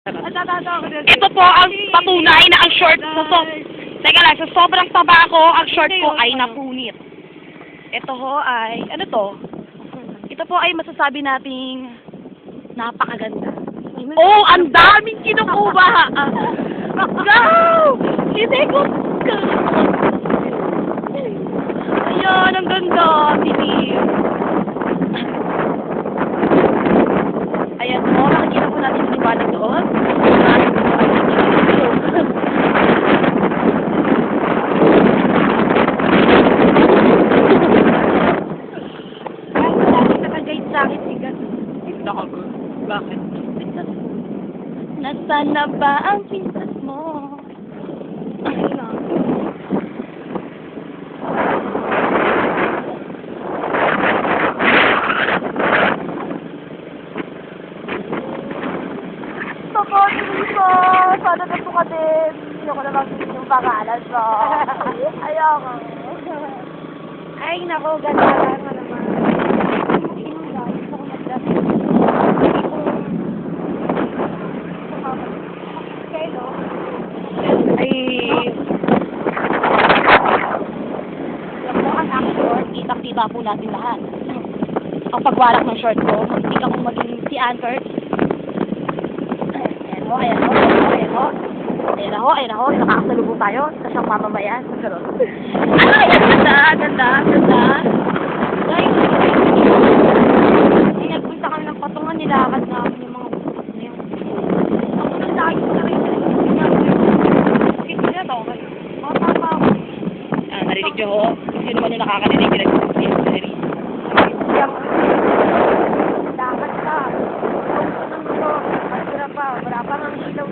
Ito po ang patunay na ang short teka lang, sa sobrang taba ko, ang short ko ay napunit. Ito ho ay, ano to? Ito po ay masasabi nating napakaganda. Oh, ang daming kinukuha! Go! Hindi ko... Ayan, ang ganda, Pilip. Ayan po, makikita po natin yung liwanag doon. Bakit? Nasaan na ba ang pintas mo? Ayun na. Kapatid ko! Sana na po ka din. Hindi ko naman yung pangalan mo. Ayoko. Ay, nako, ganda lang naman. Kita po natin lahat. Ang pagwarak ng short ko, hindi ka kong maging si Anchor. Ayan ho, ayan ho, ayan ho. Ayan ho, ayan ho. Nakakasalubong tayo sa siyang mamamayan. Ay, ganda, ganda, ganda. Guys, nagpunta kami ng patungan, nilakad namin yung mga bukos na yun. Ako nang lagi sa rin. Sige na to, okay. Mapapa ako. Narinig nyo ho? Sino naman yung nakakarinig nila? Dapat ka. Wala pa nga ilaw.